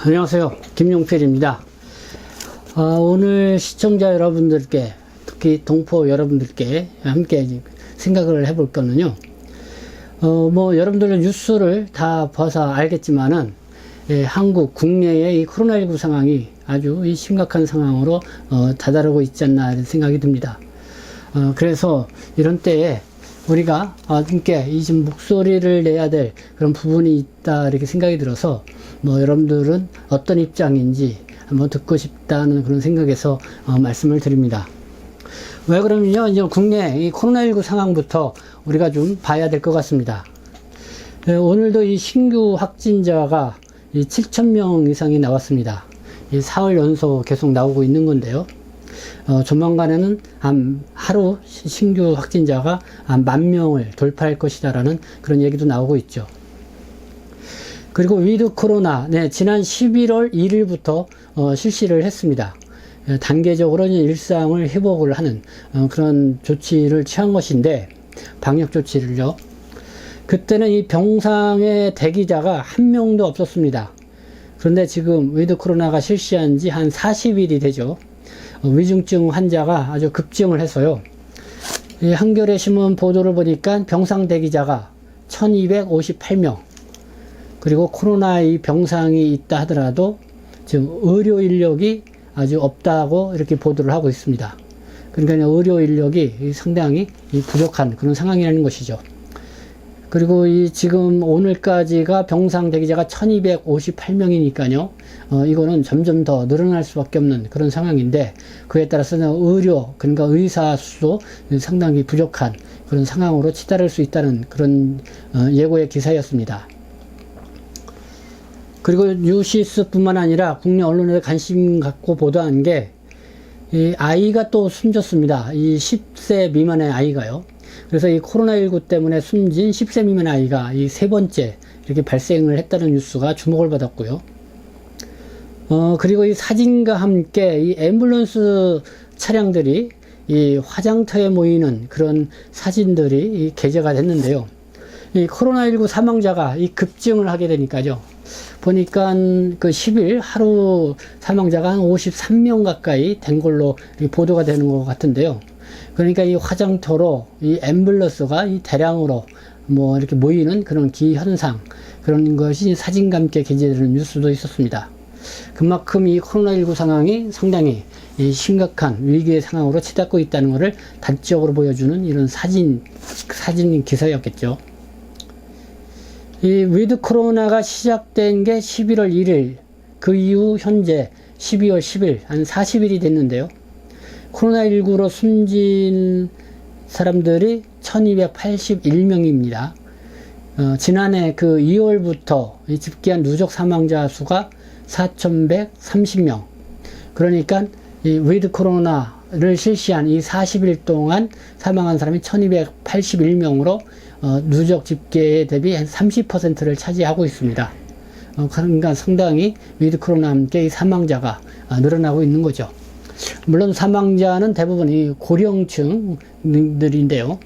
안녕하세요. 김용필입니다. 오늘 시청자 여러분들께, 특히 동포 여러분들께 함께 생각을 해볼 거는요, 여러분들은 뉴스를 다 봐서 알겠지만은, 한국 국내의 이 코로나19 상황이 아주 심각한 상황으로 다다르고 있지 않나 이런 생각이 듭니다. 그래서 이런 때에 우리가 함께 이 좀 목소리를 내야 될 그런 부분이 있다 이렇게 생각이 들어서 여러분들은 어떤 입장인지 한번 듣고 싶다는 그런 생각에서 말씀을 드립니다. 왜 그러면요, 이제 국내 이 코로나19 상황부터 우리가 좀 봐야 될 것 같습니다. 오늘도 이 신규 확진자가 7,000명 이상이 나왔습니다. 이 사흘 연속 계속 나오고 있는 건데요. 조만간에는 하루 신규 확진자가 10,000명을 돌파할 것이다라는 그런 얘기도 나오고 있죠. 그리고 위드 코로나, 지난 11월 1일부터 실시를 했습니다. 단계적으로 일상을 회복을 하는 그런 조치를 취한 것인데, 방역 조치를요. 그때는 이 병상에 대기자가 한 명도 없었습니다. 그런데 지금 위드 코로나가 실시한 지 한 40일이 되죠. 위중증 환자가 아주 급증을 해서요. 이 한겨레 신문 보도를 보니까 병상 대기자가 1258명, 그리고 코로나 이 병상이 있다 하더라도 지금 의료 인력이 아주 없다고 이렇게 보도를 하고 있습니다. 그러니까 의료 인력이 상당히 부족한 그런 상황이라는 것이죠. 그리고 지금 오늘까지가 병상 대기자가 1258명이니까요. 이거는 점점 더 늘어날 수밖에 없는 그런 상황인데, 그에 따라서는 그러니까 의사 수도 상당히 부족한 그런 상황으로 치달을 수 있다는 그런 예고의 기사였습니다. 그리고 뉴시스뿐만 아니라 국내 언론에 관심 갖고 보도한 게, 이 아이가 또 숨졌습니다. 이 10세 미만의 아이가요. 그래서 이 코로나19 때문에 숨진 10세 미만의 아이가 이 세 번째 이렇게 발생을 했다는 뉴스가 주목을 받았고요. 그리고 이 사진과 함께 이 앰뷸런스 차량들이 이 화장터에 모이는 그런 사진들이 게재가 됐는데요. 이 코로나19 사망자가 급증을 하게 되니까요. 보니까 그 10일 하루 사망자가 한 53명 가까이 된 걸로 보도가 되는 것 같은데요. 그러니까 이 화장터로 이 앰뷸런스가 대량으로 이렇게 모이는 그런 기현상, 그런 것이 사진과 함께 게재되는 뉴스도 있었습니다. 그만큼 이 코로나19 상황이 상당히 심각한 위기의 상황으로 치닫고 있다는 것을 단적으로 보여주는 이런 사진 기사였겠죠. 이 위드 코로나가 시작된 게 11월 1일, 그 이후 현재 12월 10일, 한 40일이 됐는데요. 코로나19로 숨진 사람들이 1281명입니다. 지난해 그 2월부터 집계한 누적 사망자 수가 4,130명. 그러니까 이 위드 코로나를 실시한 이 40일 동안 사망한 사람이 1,281명으로 누적 집계에 대비 한 30%를 차지하고 있습니다. 그러니까 상당히 위드 코로나와 함께 이 사망자가 늘어나고 있는 거죠. 물론 사망자는 대부분 이 고령층들인데요.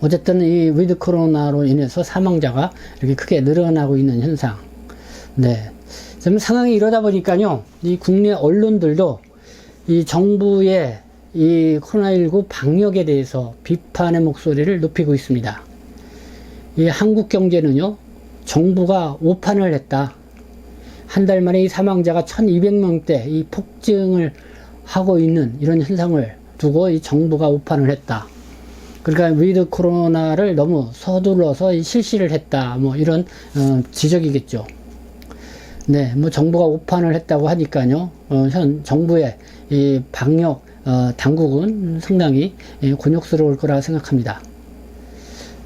어쨌든 이 위드 코로나로 인해서 사망자가 이렇게 크게 늘어나고 있는 현상. 지금 상황이 이러다 보니까요, 이 국내 언론들도 이 정부의 이 코로나19 방역에 대해서 비판의 목소리를 높이고 있습니다. 이 한국경제는요, 정부가 오판을 했다. 한 달 만에 이 사망자가 1,200명대 이 폭증을 하고 있는 이런 현상을 두고 이 정부가 오판을 했다. 그러니까 위드 코로나를 너무 서둘러서 실시를 했다. 이런 지적이겠죠. 정부가 오판을 했다고 하니까요. 현 정부의 이 방역 당국은 상당히 곤욕스러울 거라 생각합니다.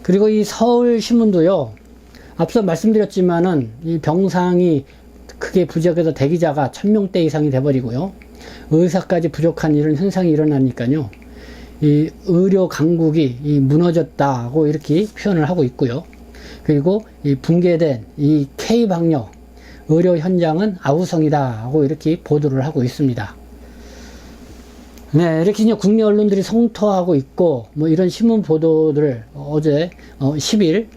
그리고 이 서울신문도요, 앞서 말씀드렸지만은 이 병상이 크게 부족해서 대기자가 1,000명대 이상이 돼버리고요. 의사까지 부족한 이런 현상이 일어나니까요. 이 의료 강국이 무너졌다고 이렇게 표현을 하고 있고요. 그리고 이 붕괴된 이 K방역 의료 현장은 아우성이다 하고 이렇게 보도를 하고 있습니다. 이렇게 이제 국내 언론들이 성토하고 있고, 이런 신문 보도들을 어제 10일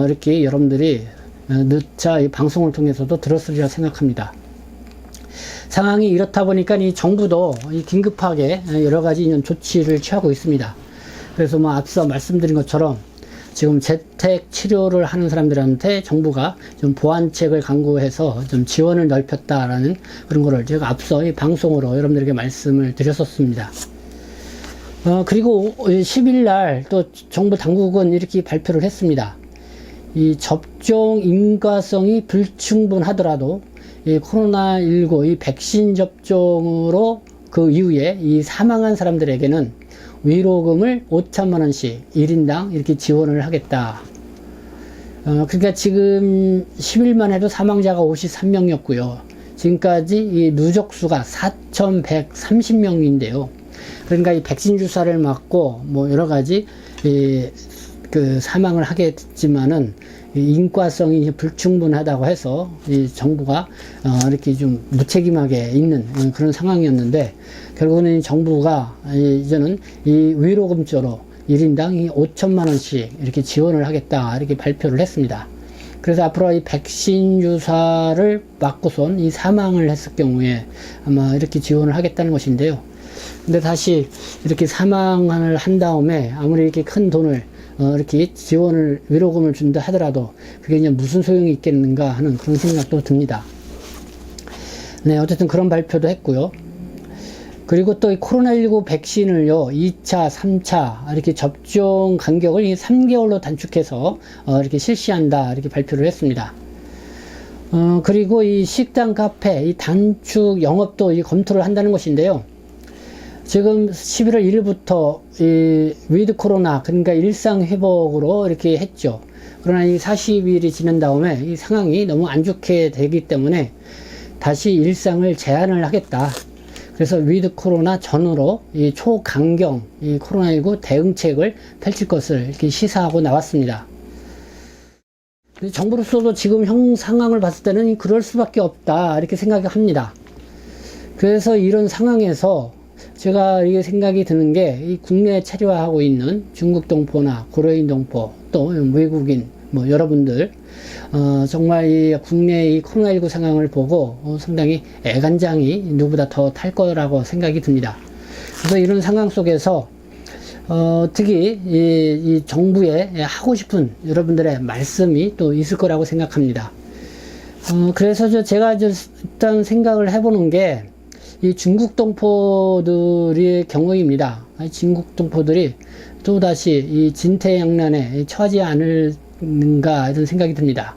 이렇게 여러분들이 늦자 이 방송을 통해서도 들었으리라 생각합니다. 상황이 이렇다 보니까 이 정부도 긴급하게 여러 가지 조치를 취하고 있습니다. 그래서 뭐 앞서 말씀드린 것처럼 지금 재택 치료를 하는 사람들한테 정부가 좀 보완책을 강구해서 좀 지원을 넓혔다라는 그런 거를 제가 앞서 이 방송으로 여러분들에게 말씀을 드렸었습니다. 그리고 10일 날 또 정부 당국은 이렇게 발표를 했습니다. 이 접종 인과성이 불충분하더라도 이 코로나19 이 백신 접종으로 그 이후에 이 사망한 사람들에게는 위로금을 5천만 원씩 1인당 이렇게 지원을 하겠다. 그러니까 지금 10일만 해도 사망자가 53명이었고요. 지금까지 이 누적수가 4,130명인데요. 그러니까 이 백신 주사를 맞고 뭐 여러 가지 그 사망을 하게 됐지만은 인과성이 불충분하다고 해서 이 정부가 이렇게 좀 무책임하게 있는 그런 상황이었는데, 결국은 이 정부가 이제는 이 위로금조로 1인당 5천만 원씩 이렇게 지원을 하겠다 이렇게 발표를 했습니다. 그래서 앞으로 이 백신 주사를 맞고선 이 사망을 했을 경우에 아마 이렇게 지원을 하겠다는 것인데요. 근데 다시 이렇게 사망을 한 다음에 아무리 이렇게 큰 돈을 이렇게 지원을, 위로금을 준다 하더라도 그게 이제 무슨 소용이 있겠는가 하는 그런 생각도 듭니다. 네, 어쨌든 그런 발표도 했고요. 그리고 또 이 코로나19 백신을요, 2차, 3차 이렇게 접종 간격을 3개월로 단축해서 이렇게 실시한다 이렇게 발표를 했습니다. 그리고 이 식당, 카페, 이 단축 영업도 이 검토를 한다는 것인데요. 지금 11월 1일부터 이 위드 코로나, 그러니까 일상 회복으로 이렇게 했죠. 그러나 이 40일이 지난 다음에 이 상황이 너무 안 좋게 되기 때문에 다시 일상을 제한을 하겠다. 그래서 위드 코로나 전후로 이 초강경 이 코로나19 대응책을 펼칠 것을 이렇게 시사하고 나왔습니다. 정부로서도 지금 형 상황을 봤을 때는 그럴 수밖에 없다 이렇게 생각합니다. 그래서 이런 상황에서 제가 이게 생각이 드는 게, 이 국내에 체류하고 있는 중국 동포나 고려인 동포, 또 외국인, 뭐 여러분들, 정말 이 국내 이 코로나19 상황을 보고 상당히 애간장이 누구보다 더 탈 거라고 생각이 듭니다. 그래서 이런 상황 속에서 특히 이 정부에 하고 싶은 여러분들의 말씀이 또 있을 거라고 생각합니다. 그래서 제가 일단 생각을 해보는 게, 이 중국 동포들의 경우입니다. 중국 동포들이 또다시 이 진퇴양난에 처하지 않을는가 이런 생각이 듭니다.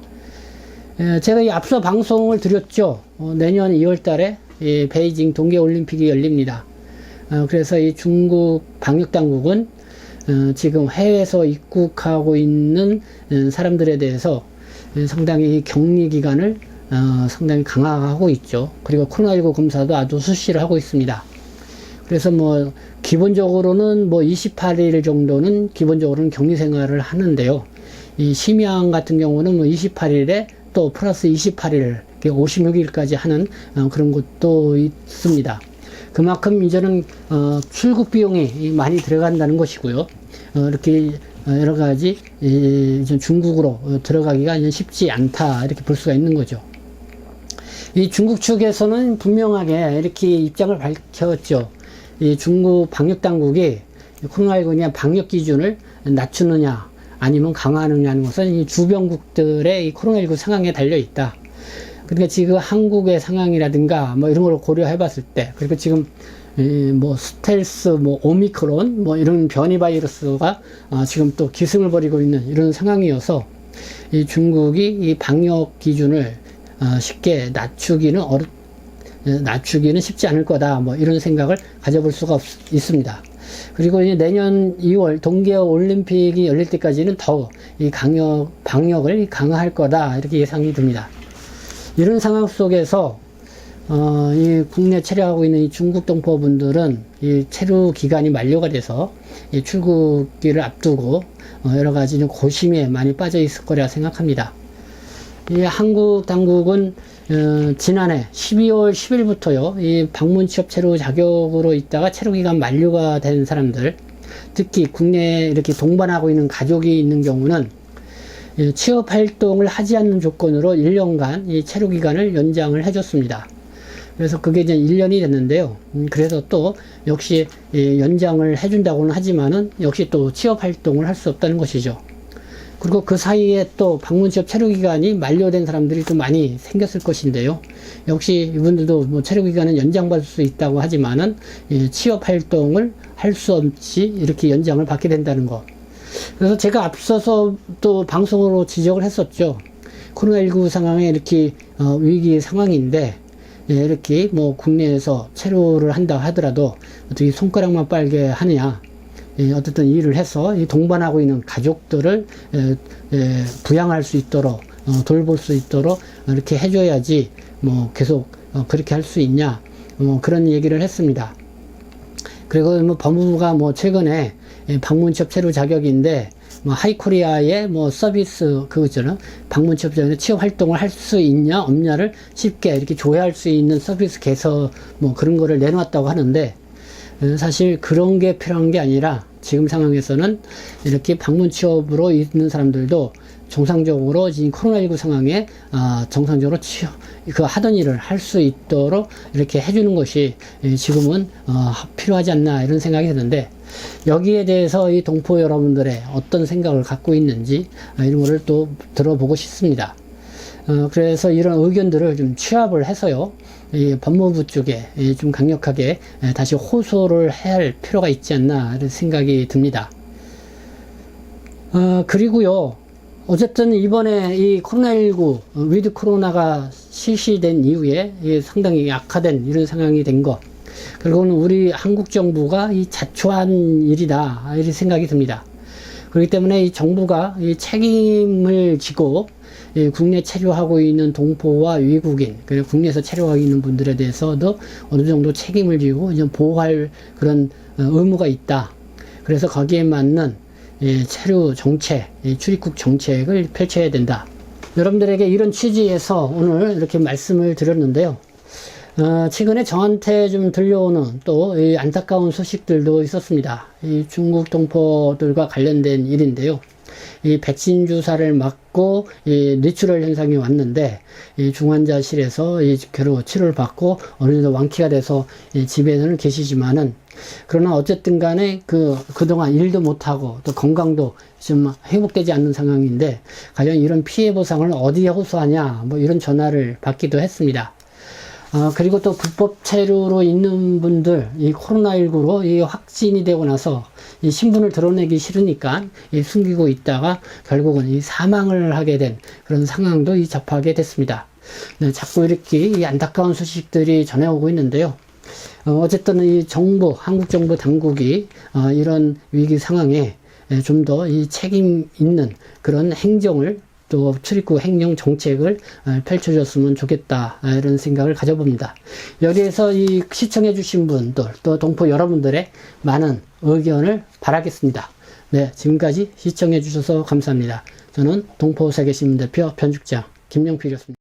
제가 이 앞서 방송을 드렸죠. 내년 2월 달에 이 베이징 동계올림픽이 열립니다. 그래서 이 중국 방역당국은 지금 해외에서 입국하고 있는 사람들에 대해서 상당히 격리 기간을 상당히 강화하고 있죠. 그리고 코로나19 검사도 아주 수시를 하고 있습니다. 그래서 뭐 기본적으로는 뭐 28일 정도는 기본적으로는 격리 생활을 하는데요. 이 심야항 같은 경우는 뭐 28일에 또 플러스 28일 56일까지 하는 그런 것도 있습니다. 그만큼 이제는 출국 비용이 많이 들어간다는 것이고요. 이렇게 여러 가지 중국으로 들어가기가 쉽지 않다 이렇게 볼 수가 있는 거죠. 이 중국 측에서는 분명하게 이렇게 입장을 밝혔죠. 이 중국 방역 당국이 코로나19냐 방역 기준을 낮추느냐 아니면 강화하느냐는 것은 이 주변국들의 이 코로나19 상황에 달려 있다. 그러니까 지금 한국의 상황이라든가 뭐 이런 걸 고려해 봤을 때, 그리고 지금 뭐 스텔스, 뭐 오미크론, 뭐 이런 변이 바이러스가 지금 또 기승을 벌이고 있는 이런 상황이어서 이 중국이 이 방역 기준을 쉽게 낮추기는 쉽지 않을 거다. 뭐 이런 생각을 가져볼 수가 있습니다. 그리고 이제 내년 2월 동계올림픽이 열릴 때까지는 더 이 방역을 강화할 거다. 이렇게 예상이 듭니다. 이런 상황 속에서 이 국내 체류하고 있는 이 중국 동포분들은 이 체류 기간이 만료가 돼서 이 출국기를 앞두고 여러 가지 좀 고심에 많이 빠져 있을 거라 생각합니다. 이 한국 당국은 지난해 12월 10일부터요, 이 방문 취업 체류 자격으로 있다가 체류 기간 만료가 된 사람들, 특히 국내에 이렇게 동반하고 있는 가족이 있는 경우는 취업 활동을 하지 않는 조건으로 1년간 이 체류 기간을 연장을 해줬습니다. 그래서 그게 이제 1년이 됐는데요. 그래서 또 역시 연장을 해준다고는 하지만은 역시 또 취업 활동을 할 수 없다는 것이죠. 그리고 그 사이에 또 방문 취업 체류 기간이 만료된 사람들이 또 많이 생겼을 것인데요. 역시 이분들도 뭐 체류 기간은 연장받을 수 있다고 하지만은 취업 활동을 할 수 없이 이렇게 연장을 받게 된다는 것. 그래서 제가 앞서서 또 방송으로 지적을 했었죠. 코로나19 상황에 이렇게 위기 상황인데 이렇게 뭐 국내에서 체류를 한다 하더라도 어떻게 손가락만 빨게 하느냐. 어쨌든 일을 해서 동반하고 있는 가족들을 부양할 수 있도록 돌볼 수 있도록 이렇게 해줘야지 뭐 계속 그렇게 할 수 있냐 그런 얘기를 했습니다. 그리고 뭐 법무부가 뭐 최근에 방문 취업 체류 자격인데 뭐 하이코리아의 뭐 서비스 그거잖아 방문 취업 전에 취업 활동을 할 수 있냐 없냐를 쉽게 이렇게 조회할 수 있는 서비스 개서 뭐 그런 거를 내놓았다고 하는데 사실 그런 게 필요한 게 아니라 지금 상황에서는 이렇게 방문 취업으로 있는 사람들도 정상적으로 지금 코로나19 상황에 정상적으로 그 하던 일을 할 수 있도록 이렇게 해주는 것이 지금은 필요하지 않나 이런 생각이 드는데 여기에 대해서 이 동포 여러분들의 어떤 생각을 갖고 있는지 이런 거를 또 들어보고 싶습니다. 그래서 이런 의견들을 좀 취합을 해서요. 이 법무부 쪽에 좀 강력하게 다시 호소를 해야 할 필요가 있지 않나 이런 생각이 듭니다. 그리고요. 어쨌든 이번에 이 코로나19 위드 코로나가 실시된 이후에 상당히 악화된 이런 상황이 된 것. 그리고는 우리 한국 정부가 이 자초한 일이다 이런 생각이 듭니다. 그렇기 때문에 이 정부가 이 책임을 지고 국내 체류하고 있는 동포와 외국인, 그리고 국내에서 체류하고 있는 분들에 대해서도 어느 정도 책임을 지고 이제 보호할 그런 의무가 있다. 그래서 거기에 맞는 체류 정책, 출입국 정책을 펼쳐야 된다. 여러분들에게 이런 취지에서 오늘 이렇게 말씀을 드렸는데요. 최근에 저한테 좀 들려오는 또 안타까운 소식들도 있었습니다. 이 중국 동포들과 관련된 일인데요. 이 백신 주사를 맞고 뇌출혈 현상이 왔는데 이 중환자실에서 괴로 치료를 받고 어느 정도 완쾌가 돼서 집에서는 계시지만은 그러나 어쨌든 간에 그동안 일도 못하고 또 건강도 좀 회복되지 않는 상황인데 과연 이런 피해 보상을 어디에 호소하냐 뭐 이런 전화를 받기도 했습니다. 그리고 또 불법 체류로 있는 분들, 이 코로나19로 이 확진이 되고 나서 이 신분을 드러내기 싫으니까 숨기고 있다가 결국은 이 사망을 하게 된 그런 상황도 접하게 됐습니다. 네, 자꾸 이렇게 이 안타까운 소식들이 전해오고 있는데요. 어쨌든 이 정부, 한국 정부 당국이 이런 위기 상황에 좀 더 이 책임 있는 그런 행정을 또 출입국 행정 정책을 펼쳐줬으면 좋겠다 이런 생각을 가져봅니다. 여기에서 이 시청해 주신 분들 또 동포 여러분들의 많은 의견을 바라겠습니다. 네, 지금까지 시청해 주셔서 감사합니다. 저는 동포세계시민대표 편집장 김영필이었습니다.